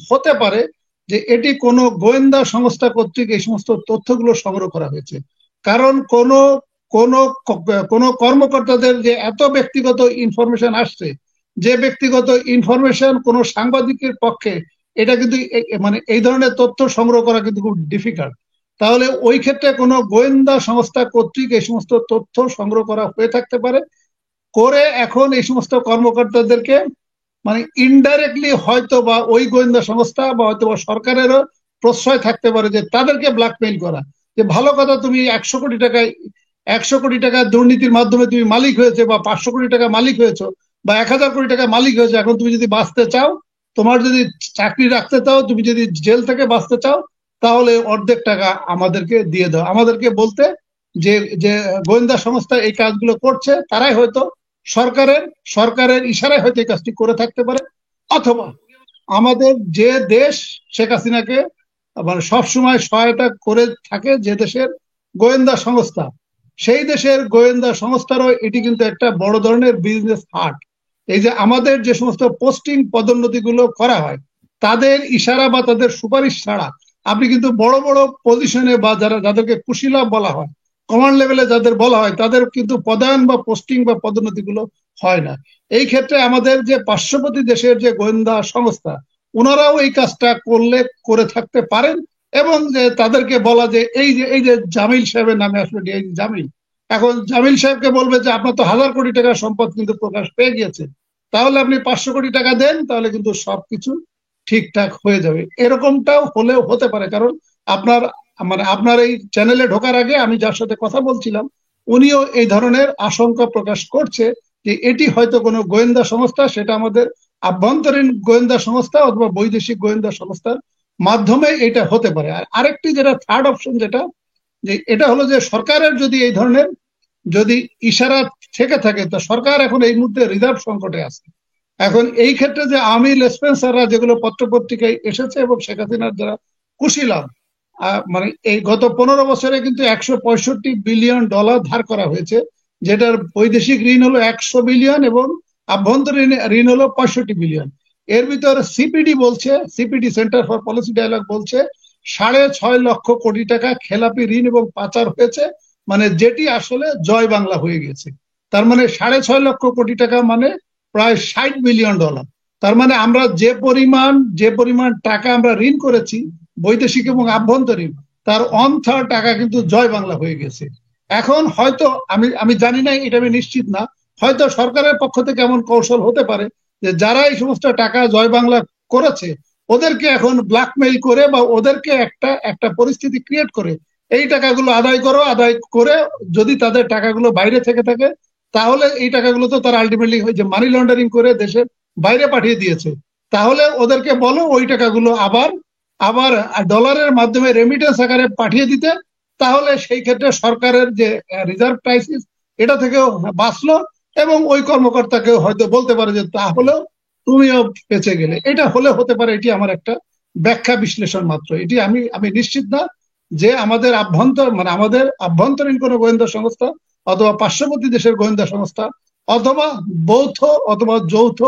হতে পারে যে এটি কোনো গোয়েন্দা সংস্থা কর্তৃক এই সমস্ত তথ্যগুলো সংগ্রহ করা হয়েছে। কারণ কোন কোন কর্মকর্তাদের যে এত ব্যক্তিগত ইনফরমেশন আসছে, যে ব্যক্তিগত ইনফরমেশন কোন সাংবাদিকের পক্ষে এটা কিন্তু মানে এই ধরনের তথ্য সংগ্রহ করা কিন্তু খুব ডিফিকাল্ট। তাহলে ওই ক্ষেত্রে কোনো গোয়েন্দা সংস্থা কর্তৃক এই সমস্ত তথ্য সংগ্রহ করা হয়ে থাকতে পারে, করে এখন এই সমস্ত কর্মকর্তাদেরকে মানে ইনডাইরেক্টলি হয়তো বা ওই গোয়েন্দা সংস্থা বা হয়তো বা সরকারেরও প্রশ্রয় থাকতে পারে যে তাদেরকে ব্ল্যাকমেইল করা, যে ভালো কথা তুমি 100 কোটি টাকা দুর্নীতির মাধ্যমে তুমি মালিক হয়েছে, বা 500 কোটি টাকা মালিক হয়েছো, বা 1000 কোটি টাকা মালিক হয়েছে, এখন তুমি যদি বাঁচতে চাও, তোমার যদি চাকরি রাখতে চাও, তুমি যদি জেল থেকে বাঁচতে চাও, তাহলে অর্ধেক টাকা আমাদেরকে দিয়ে দাও। আমাদেরকে বলতে যে যে গোয়েন্দা সংস্থা এই কাজগুলো করছে তারাই হয়তো সরকারের সরকারের ইশারায় হয়তো এই কাজটি করে থাকতে পারে। অথবা আমাদের যে দেশ শেখ হাসিনাকে মানে সবসময় সহায়তা করে থাকে, যে দেশের গোয়েন্দা সংস্থা, সেই দেশের গোয়েন্দা সংস্থারও এটি কিন্তু একটা বড় ধরনের বিজনেস হার্ট। এই যে আমাদের যে সমস্ত পোস্টিং পদোন্নতি গুলো করা হয়, তাদের ইশারা বা তাদের সুপারিশ ছাড়া আপনি কিন্তু বড় বড় পজিশনে বা যাদেরকে কুশীলব বলা হয়, কমান্ড লেভেলে যাদের বলা হয়, তাদের কিন্তু পদায়ন বা পোস্টিং বা পদোন্নতি গুলো হয় না। এই ক্ষেত্রে আমাদের যে পার্শ্ববর্তী দেশের যে গোয়েন্দা সংস্থা, ওনারাও এই কাজটা করে থাকতে পারেন। এবং যে তাদেরকে বলা যে এই যে জামিল সাহেবের নামে আসলে এই জামিল, এখন জামিল সাহেবকে বলবে যে আপনার তো 1000 কোটি টাকার সম্পদ কিন্তু প্রকাশ পেয়ে গিয়েছে, তাহলে আপনি 500 কোটি টাকা দেন, তাহলে কিন্তু সবকিছু ঠিকঠাক হয়ে যাবে। এরকমটাও হলেও হতে পারে। কারণ আপনার মানে আপনার এই চ্যানেলে ঢোকার আগে আমি যার সাথে কথা বলছিলাম, উনিও এই ধরনের আশঙ্কা প্রকাশ করছে যে এটি হয়তো কোনো গোয়েন্দা সংস্থা, সেটা আমাদের আভ্যন্তরীণ গোয়েন্দা সংস্থা অথবা বৈদেশিক গোয়েন্দা সংস্থার মাধ্যমে এটা হতে পারে। আর আরেকটি যেটা থার্ড অপশন, যেটা যে এটা হলো যে সরকারের যদি এই ধরনের যদি ইশারা থেকে থাকে, তো সরকার এখন এই মুহূর্তে রিজার্ভ সংকটে আছে। এখন এই ক্ষেত্রে যে আর্মি লেসপেন্সাররা যেগুলো পত্রপত্রিকায় এসেছে এবং শেখ হাসিনার যারা কুশীলব, মানে এই গত 15 বছরে কিন্তু $165 বিলিয়ন ধার করা হয়েছে, যেটার বৈদেশিক ঋণ হলো 100 বিলিয়ন এবং আভ্যন্তরীণ ঋণ হলো 65 বিলিয়ন। এর ভিতরে সিপিডি বলছে, CPD centre for policy dialogue বলছে 6.5 লক্ষ কোটি টাকা খেলাপি ঋণ এবং পাচার হয়েছে, মানে যেটি আসলে জয় বাংলা হয়ে গেছে। তার মানে 6.5 লক্ষ কোটি টাকা মানে প্রায় $60 বিলিয়ন। তার মানে আমরা যে পরিমাণ টাকা আমরা ঋণ করেছি বৈদেশিক এবং আভ্যন্তরীণ, তার 1/3 টাকা কিন্তু জয় বাংলা হয়ে গেছে। এখন হয়তো আমি জানি না, এটা আমি নিশ্চিত না, হয়তো সরকারের পক্ষ থেকে এমন কৌশল হতে পারে যে যারা এই সমস্ত টাকা জয় বাংলা করেছে ওদেরকে এখন ব্ল্যাকমেইল করে বা ওদেরকে একটা একটা পরিস্থিতি ক্রিয়েট করে এই টাকাগুলো আদায় করে যদি তাদের টাকাগুলো বাইরে থেকে থাকে, তাহলে এই টাকাগুলো তো তারা আলটিমেটলি যে মানি লন্ডারিং করে দেশের বাইরে পাঠিয়ে দিয়েছে, তাহলে ওদেরকে বলো ওই টাকাগুলো আবার আবার ডলারের মাধ্যমে রেমিটেন্স আকারে পাঠিয়ে দিতে। তাহলে সেই ক্ষেত্রে সরকারের যে রিজার্ভ ক্রাইসিস, এটা থেকেও বাঁচলো এবং ওই কর্মকর্তাকেও হয়তো বলতে পারে যে তাহলেও তুমিও বেঁচে গেলে। এটা হলে হতে পারে। এটি আমার একটা ব্যাখ্যা বিশ্লেষণ মাত্র। এটি আমি নিশ্চিত না যে আমাদের আমাদের আভ্যন্তরীণ কোনো গোয়েন্দা সংস্থা অথবা পার্শ্ববর্তী দেশের গোয়েন্দা সংস্থা অথবা বৌথ অথবা যৌথ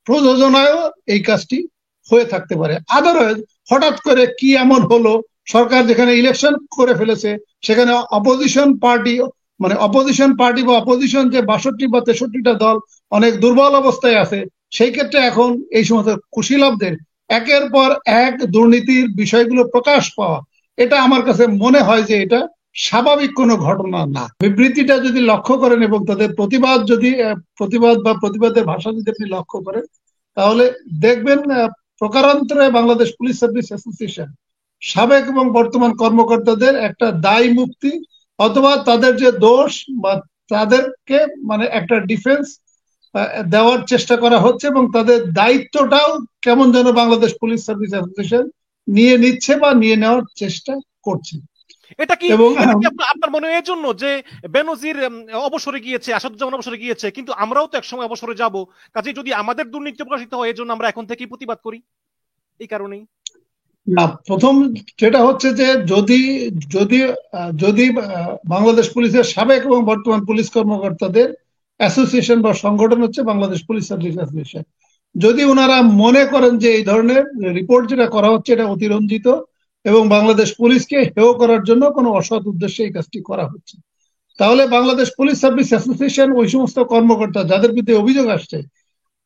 প্রযোজনায়ও এই কাজটি হয়ে থাকতে পারে। আদারওয়াইজ হঠাৎ করে কি এমন হলো, সরকার যেখানে ইলেকশন করে ফেলেছে সেখানে অপোজিশন পার্টি বা অপোজিশন যে 62 বা 63টা দল অনেক দুর্বল অবস্থায় আছে, সেই ক্ষেত্রে এখন এই সমস্ত কুশীলবদের একের পর এক দুর্নীতির বিষয়গুলো প্রকাশ পাওয়া, এটা আমার কাছে মনে হয় যে এটা স্বাভাবিক কোনো ঘটনা না। বিবৃতিটা যদি লক্ষ্য করেন এবং তাদের প্রতিবাদ বা প্রতিবাদের ভাষা যদি আপনি লক্ষ্য করেন, তাহলে দেখবেন প্রকারান্তরে বাংলাদেশ পুলিশ সার্ভিস অ্যাসোসিয়েশন সাবেক এবং বর্তমান কর্মকর্তাদের একটা দায় মুক্তি অথবা তাদের যে দোষ বা তাদেরকে মানে একটা ডিফেন্স দেওয়ার চেষ্টা করা হচ্ছে, এবং তাদের দায়িত্বটাও কেমন যেন বাংলাদেশ পুলিশ সার্ভিস অ্যাসোসিয়েশন নিয়ে নিচ্ছে বা নিয়ে নেওয়ার চেষ্টা করছে। এটা কি এবং আপনার মনে হয় এই জন্য যে বেনজির অবসরে গিয়েছে, আসাদুজ্জামান অবসরে গিয়েছে, কিন্তু আমরাও তো একসময় অবসরে যাব, কাজে যদি আমাদের দুর্নীতি প্রকাশিত হয় এই জন্য আমরা এখন থেকেই প্রতিবাদ করি, এই কারণেই? না, প্রথম যেটা হচ্ছে যে যদি যদি যদি বাংলাদেশ পুলিশের সাবেক এবং বর্তমান পুলিশ কর্মকর্তাদের অ্যাসোসিয়েশন বা সংগঠন হচ্ছে বাংলাদেশ পুলিশ সার্ভিস অ্যাসোসিয়েশন, যদি ওনারা মনে করেন যে এই ধরনের রিপোর্ট যেটা করা হচ্ছে এটা অতিরঞ্জিত এবং বাংলাদেশ পুলিশকে হেয় করার জন্য কোনো অসৎ উদ্দেশ্যে এই কাজটি করা হচ্ছে, তাহলে বাংলাদেশ পুলিশ সার্ভিস অ্যাসোসিয়েশন ওই সমস্ত কর্মকর্তা যাদের বিরুদ্ধে অভিযোগ আসছে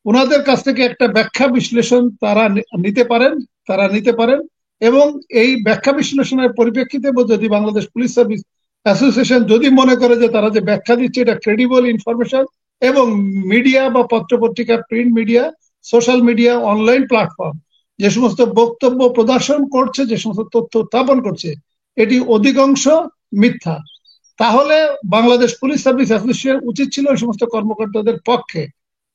ওনাদের কাছ থেকে একটা ব্যাখ্যা বিশ্লেষণ নিতে পারেন নিতে পারেন এবং এই ব্যাখ্যা বিশ্লেষণের পরিপ্রেক্ষিতে যদি বাংলাদেশ পুলিশ সার্ভিস অ্যাসোসিয়েশন যদি মনে করে যে তারা যে ব্যাখ্যা দিচ্ছে এটা ক্রেডিবল ইনফরমেশন এবং মিডিয়া বা পত্রপত্রিকা, print media, social media, online platform যে সমস্ত বক্তব্য প্রদর্শন করছে, যে সমস্ত তথ্য উত্থাপন করছে এটি অধিকাংশ মিথ্যা, তাহলে বাংলাদেশ পুলিশ সার্ভিস অ্যাসোসিয়েশন উচিত ছিল ওই সমস্ত কর্মকর্তাদের পক্ষে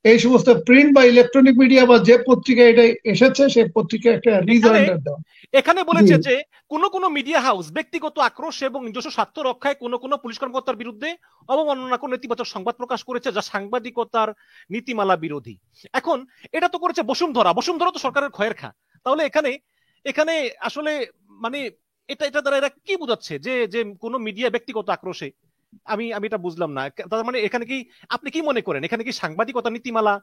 এই সমস্ত প্রিন্ট বা ইলেকট্রনিক মিডিয়া বা যে পত্রিকা এটা এসেছে সেই পত্রিকায় একটা রিজয়েন্ডার দেওয়া। এখানে বলেছে যে কোন কোন মিডিয়া হাউস ব্যক্তিগত আক্রোশ এবং নিজস্ব স্বার্থ রক্ষায় কোন কোন পুলিশ কর্মকর্তার বিরুদ্ধে অবমাননা কোন নেতিবাচক সংবাদ প্রকাশ করেছে যা সাংবাদিকতার নীতিমালা বিরোধী। এখন এটা তো করেছে বসুন্ধরা তো সরকারের খয়ের খা, তাহলে এখানে এখানে আসলে মানে এটা দ্বারা এরা কি বোঝাচ্ছে যে যে কোন মিডিয়া ব্যক্তিগত আক্রোশে? আমি এটা বুঝলাম না। তার মানে এখানে কি আপনি কি মনে করেন এখানে কি সাংবাদিকতা নীতিমালা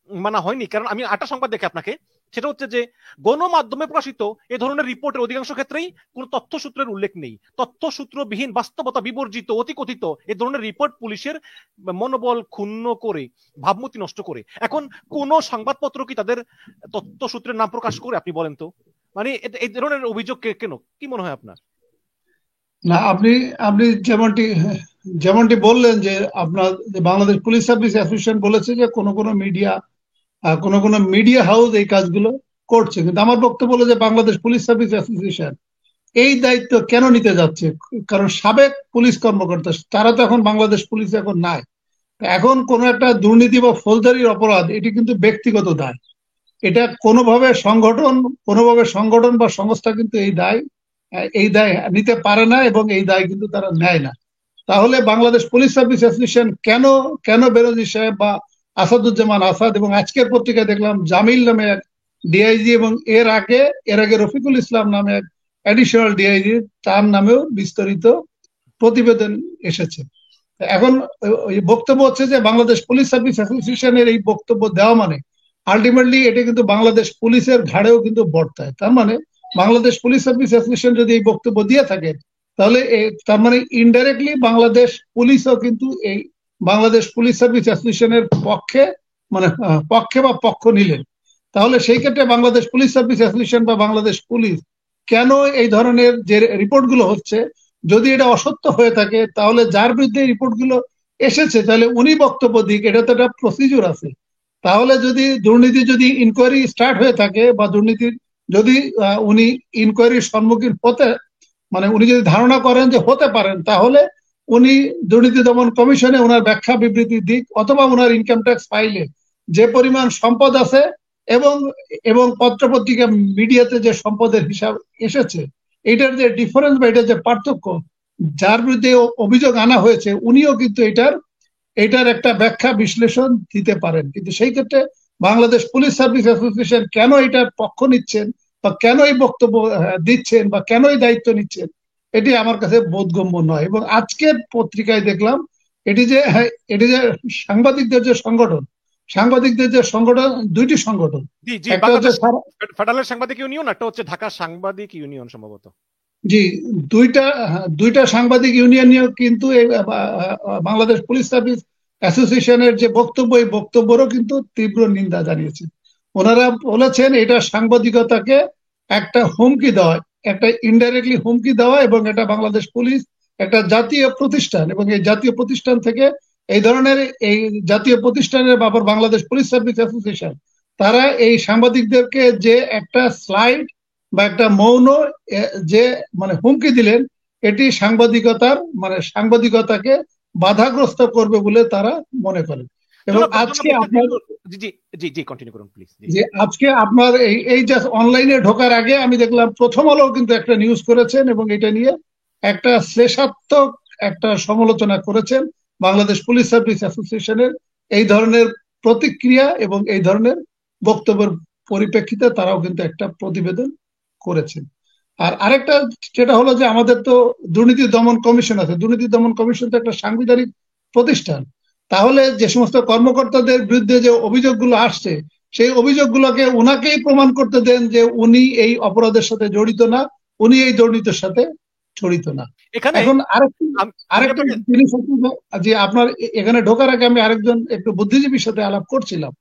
মানা হয়নি? কারণ আমি আটা সংবাদ দেখে আপনাকে, সেটা হচ্ছে যে গণমাধ্যমে প্রকাশিত এ ধরনের রিপোর্টের অধিকাংশ ক্ষেত্রেই কোন তথ্যসূত্রের উল্লেখ নেই। তথ্যসূত্রবিহীন, বাস্তবতা বিবর্জিত, অতিকথিত এ ধরনের রিপোর্ট পুলিশের মনোবল ক্ষুণ্ণ করে, ভাবমূর্তি নষ্ট করে। এখন কোন সংবাদপত্র কি তাদের তথ্যসূত্রের নাম প্রকাশ করে? আপনি বলেন তো, মানে এই ধরনের অভিযোগ কেন? কি মনে হয় আপনার? না, আপনি আপনি যেমনটি বললেন যে আপনার বাংলাদেশ পুলিশ সার্ভিস অ্যাসোসিয়েশন বলেছে যে কোন কোন মিডিয়া হাউস এই কাজগুলো করছে, কিন্তু আমার বক্তব্য হলো যে বাংলাদেশ পুলিশ সার্ভিস অ্যাসোসিয়েশন এই দায়িত্ব কেন নিতে যাচ্ছে? কারণ সাবেক পুলিশ কর্মকর্তা তারা তো এখন বাংলাদেশ পুলিশ এখন নাই। এখন কোন একটা দুর্নীতি বা ফৌজদারির অপরাধ এটি কিন্তু ব্যক্তিগত দায়, এটা কোনোভাবে সংগঠন বা সংস্থা কিন্তু এই দায় নিতে পারে না এবং এই দায় কিন্তু তারা নেয় না। তাহলে বাংলাদেশ পুলিশ সার্ভিস অ্যাসোসিয়েশন কেন বেনজির সাহেব বা আসাদুজ্জামান আসাদ এবং আজকের পত্রিকায় দেখলাম জামিল নামে এক ডিআইজি এবং এর আগে রফিকুল ইসলাম নামে এক অ্যাডিশনাল ডিআইজি, তার নামেও বিস্তারিত প্রতিবেদন এসেছে। এখন বক্তব্য হচ্ছে যে বাংলাদেশ পুলিশ সার্ভিস অ্যাসোসিয়েশনের এই বক্তব্য দেওয়া মানে আলটিমেটলি এটা কিন্তু বাংলাদেশ পুলিশের ঘাড়েও কিন্তু বর্তায়। তার মানে বাংলাদেশ পুলিশ সার্ভিস অ্যাসোসিয়েশন যদি এই বক্তব্য দিয়ে থাকে তাহলে তার মানে ইনডাইরেক্টলি বাংলাদেশ পুলিশও কিন্তু এই বাংলাদেশ পুলিশ সার্ভিস অ্যাসোসিয়েশনের পক্ষে বা পক্ষ নিলেন। তাহলে সেই ক্ষেত্রে বাংলাদেশ পুলিশ সার্ভিস অ্যাসোসিয়েশন বা বাংলাদেশ পুলিশ কেন এই ধরনের যে রিপোর্টগুলো হচ্ছে, যদি এটা অসত্য হয়ে থাকে তাহলে যার বিরুদ্ধে রিপোর্টগুলো এসেছে তাহলে উনি বক্তব্য দিক, এটা তো একটা প্রসিডিউর আছে। তাহলে যদি ইনকোয়ারি স্টার্ট হয়ে থাকে বা দুর্নীতির যদি উনি ইনকোয়ারির সম্মুখীন উনি যদি ধারণা করেন যে হতে পারেন, তাহলে উনি দুর্নীতি দমন কমিশনে ওনার ব্যাখ্যা বিবৃতি দিক, অথবা ওনার ইনকাম ট্যাক্স ফাইলে যে পরিমাণ সম্পদ আছে এবং পত্রপত্রিকা মিডিয়াতে যে সম্পদের হিসাব এসেছে এটার যে ডিফারেন্স বা এটার যে পার্থক্য যার বিরুদ্ধে অভিযোগ আনা হয়েছে উনিও কিন্তু এটার একটা ব্যাখ্যা বিশ্লেষণ দিতে পারেন। কিন্তু সেই ক্ষেত্রে বাংলাদেশ পুলিশ সার্ভিস অ্যাসোসিয়েশন কেন এটার পক্ষ নিচ্ছেন বা কেন এই বক্তব্য দিচ্ছেন বা কেন এই দায়িত্ব নিচ্ছেন এটি আমার কাছে বোধগম্য নয়। এবং আজকের পত্রিকায় দেখলাম এটি যে সাংবাদিকদের যে সংগঠন দুইটি সংগঠন, একটা হচ্ছে ফেডারেল সাংবাদিক ইউনিয়ন, একটা হচ্ছে ঢাকা সাংবাদিক ইউনিয়ন সম্ভবত। জি, দুইটা সাংবাদিক ইউনিয়ন কিন্তু বাংলাদেশ পুলিশ সার্ভিস অ্যাসোসিয়েশনের যে বক্তব্য এই বক্তব্যেরও কিন্তু তীব্র নিন্দা জানিয়েছে। ওনারা বলেছেন এটা সাংবাদিকতাকে একটা হুমকি দেওয়া, একটা ইনডাইরেক্টলি হুমকি দেওয়া, এবং এটা বাংলাদেশ পুলিশ একটা জাতীয় প্রতিষ্ঠান এবং এই জাতীয় প্রতিষ্ঠান থেকে এই ধরনের এই জাতীয় প্রতিষ্ঠানের ব্যাপার বাংলাদেশ পুলিশ সার্ভিস অ্যাসোসিয়েশন তারা এই সাংবাদিকদেরকে যে একটা স্লাইড বা একটা মৌন যে হুমকি দিলেন এটি সাংবাদিকতাকে বাধাগ্রস্ত করবে বলে তারা মনে করেন। এবং আজকে আপনার এই জাস্ট অনলাইনে ঢোকার আগে আমি দেখলাম প্রথম আলো কিন্তু একটা নিউজ করেছেন এবং এটা নিয়ে একটা শ্লেষাত্মক একটা সমালোচনা করেছেন বাংলাদেশ পুলিশ সার্ভিস অ্যাসোসিয়েশনের এই ধরনের প্রতিক্রিয়া এবং এই ধরনের বক্তব্যের পরিপ্রেক্ষিতে তারাও কিন্তু একটা প্রতিবেদন করেছেন। আর আরেকটা যেটা হলো যে আমাদের তো দুর্নীতি দমন কমিশন আছে, দুর্নীতি দমন কমিশন তো একটা সাংবিধানিক প্রতিষ্ঠান। তাহলে যে সমস্ত কর্মকর্তাদের বিরুদ্ধে যে অভিযোগগুলো আসছে সেই অভিযোগগুলোকে ওনাকেই প্রমাণ করতে দেন যে উনি এই অপরাধের সাথে জড়িত না, উনি এই দুর্নীতির সাথে জড়িত না। এখানে এখন আরেকটা জিনিস যে আপনার এখানে ঢোকার আগে আমি আরেকজন একটু বুদ্ধিজীবীর সাথে আলাপ করছিলাম,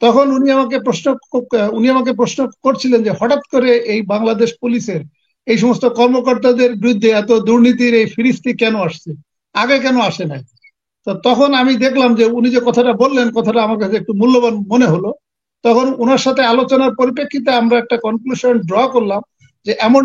তখন উনি আমাকে প্রশ্ন করছিলেন যে হঠাৎ করে এই বাংলাদেশ পুলিশের এই সমস্ত কর্মকর্তাদের বিরুদ্ধে এত দুর্নীতির এই ফিরিস্তি কেন আসছে, আগে কেন আসে নাই। তো তখন আমি দেখলাম যে উনি যে কথাটা বললেন, কথাটা আমার কাছে একটু মূল্যবান মনে হলো। তখন ওনার সাথে আলোচনার পরিপ্রেক্ষিতে আমরা একটা কনক্লুশন ড্র করলাম যে এমন